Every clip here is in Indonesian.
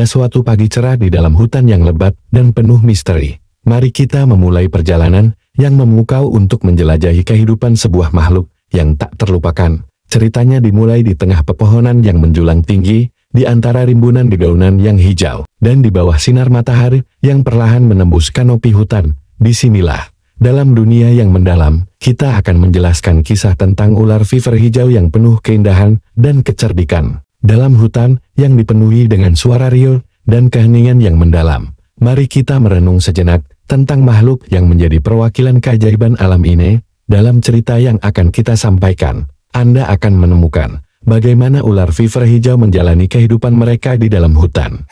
Pada suatu pagi cerah di dalam hutan yang lebat dan penuh misteri, mari kita memulai perjalanan yang memukau untuk menjelajahi kehidupan sebuah makhluk yang tak terlupakan. Ceritanya dimulai di tengah pepohonan yang menjulang tinggi, di antara rimbunan dedaunan yang hijau, dan di bawah sinar matahari yang perlahan menembus kanopi hutan. Disinilah, dalam dunia yang mendalam, kita akan menjelaskan kisah tentang ular viper hijau yang penuh keindahan dan kecerdikan. Dalam hutan yang dipenuhi dengan suara riuh dan keheningan yang mendalam, mari kita merenung sejenak tentang makhluk yang menjadi perwakilan keajaiban alam ini. Dalam cerita yang akan kita sampaikan, Anda akan menemukan bagaimana ular viper hijau menjalani kehidupan mereka di dalam hutan.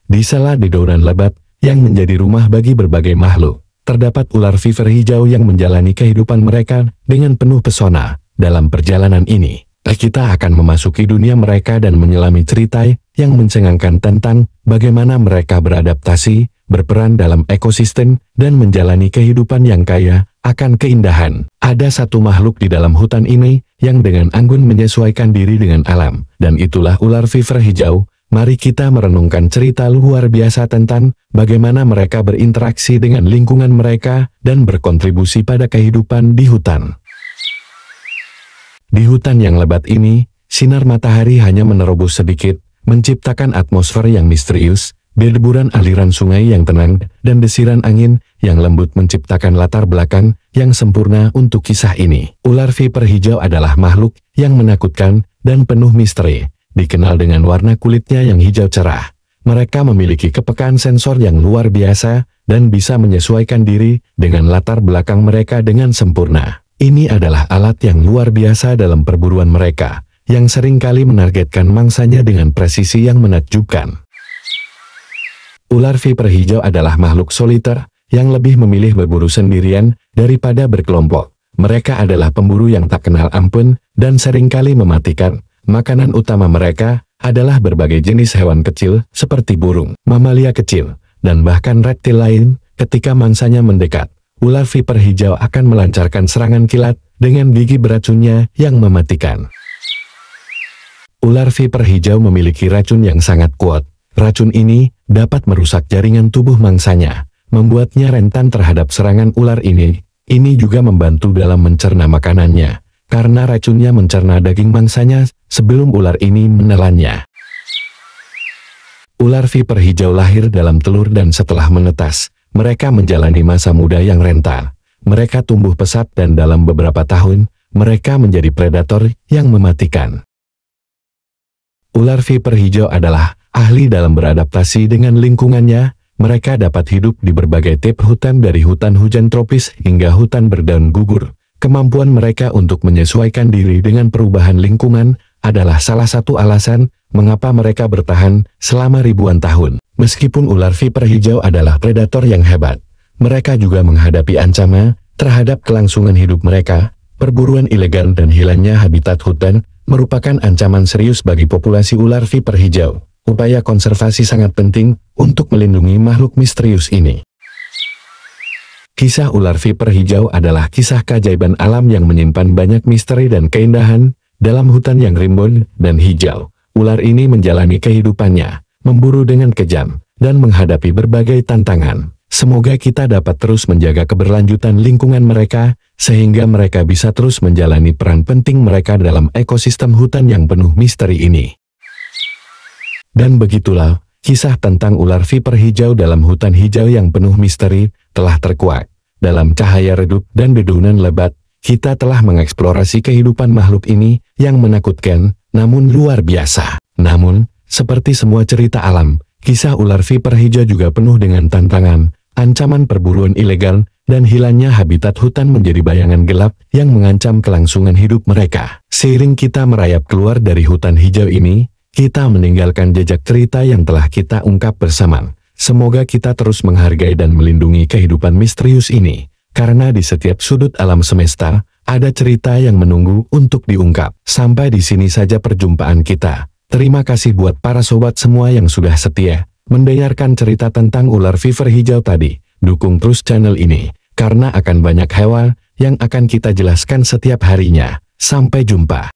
Di sela dedaunan lebat yang menjadi rumah bagi berbagai makhluk, terdapat ular viper hijau yang menjalani kehidupan mereka dengan penuh pesona. Dalam perjalanan ini, kita akan memasuki dunia mereka dan menyelami cerita yang mencengangkan tentang bagaimana mereka beradaptasi, berperan dalam ekosistem, dan menjalani kehidupan yang kaya akan keindahan. Ada satu makhluk di dalam hutan ini yang dengan anggun menyesuaikan diri dengan alam, dan itulah ular viper hijau. Mari kita merenungkan cerita luar biasa tentang bagaimana mereka berinteraksi dengan lingkungan mereka dan berkontribusi pada kehidupan di hutan. Di hutan yang lebat ini, sinar matahari hanya menerobos sedikit, menciptakan atmosfer yang misterius. Deburan aliran sungai yang tenang dan desiran angin yang lembut menciptakan latar belakang yang sempurna untuk kisah ini. Ular viper hijau adalah makhluk yang menakutkan dan penuh misteri. Dikenal dengan warna kulitnya yang hijau cerah, mereka memiliki kepekaan sensor yang luar biasa dan bisa menyesuaikan diri dengan latar belakang mereka dengan sempurna. Ini adalah alat yang luar biasa dalam perburuan mereka, yang seringkali menargetkan mangsanya dengan presisi yang menakjubkan. Ular viper hijau adalah makhluk soliter yang lebih memilih berburu sendirian daripada berkelompok. Mereka adalah pemburu yang tak kenal ampun dan seringkali mematikan. Makanan utama mereka adalah berbagai jenis hewan kecil seperti burung, mamalia kecil, dan bahkan reptil lain. Ketika mangsanya mendekat, ular viper hijau akan melancarkan serangan kilat dengan gigi beracunnya yang mematikan. Ular viper hijau memiliki racun yang sangat kuat. Racun ini dapat merusak jaringan tubuh mangsanya, membuatnya rentan terhadap serangan ular ini. Ini juga membantu dalam mencerna makanannya, karena racunnya mencerna daging mangsanya sebelum ular ini menelannya. Ular viper hijau lahir dalam telur dan setelah menetas, mereka menjalani masa muda yang rentan. Mereka tumbuh pesat dan dalam beberapa tahun, mereka menjadi predator yang mematikan. Ular viper hijau adalah ahli dalam beradaptasi dengan lingkungannya. Mereka dapat hidup di berbagai tipe hutan dari hutan hujan tropis hingga hutan berdaun gugur. Kemampuan mereka untuk menyesuaikan diri dengan perubahan lingkungan adalah salah satu alasan mengapa mereka bertahan selama ribuan tahun. Meskipun ular viper hijau adalah predator yang hebat, mereka juga menghadapi ancaman terhadap kelangsungan hidup mereka. Perburuan ilegal dan hilangnya habitat hutan merupakan ancaman serius bagi populasi ular viper hijau. Upaya konservasi sangat penting untuk melindungi makhluk misterius ini. Kisah ular viper hijau adalah kisah keajaiban alam yang menyimpan banyak misteri dan keindahan. Dalam hutan yang rimbun dan hijau, ular ini menjalani kehidupannya, memburu dengan kejam, dan menghadapi berbagai tantangan. Semoga kita dapat terus menjaga keberlanjutan lingkungan mereka, sehingga mereka bisa terus menjalani peran penting mereka dalam ekosistem hutan yang penuh misteri ini. Dan begitulah, kisah tentang ular viper hijau dalam hutan hijau yang penuh misteri, telah terkuak. Dalam cahaya redup dan dedaunan lebat, kita telah mengeksplorasi kehidupan makhluk ini, yang menakutkan, namun luar biasa. Namun, seperti semua cerita alam, kisah ular viper hijau juga penuh dengan tantangan, ancaman perburuan ilegal, dan hilangnya habitat hutan menjadi bayangan gelap yang mengancam kelangsungan hidup mereka. Seiring kita merayap keluar dari hutan hijau ini, kita meninggalkan jejak cerita yang telah kita ungkap bersama. Semoga kita terus menghargai dan melindungi kehidupan misterius ini, karena di setiap sudut alam semesta, ada cerita yang menunggu untuk diungkap. Sampai di sini saja perjumpaan kita. Terima kasih buat para sobat semua yang sudah setia mendengarkan cerita tentang ular viper hijau tadi. Dukung terus channel ini, karena akan banyak hewan yang akan kita jelaskan setiap harinya. Sampai jumpa.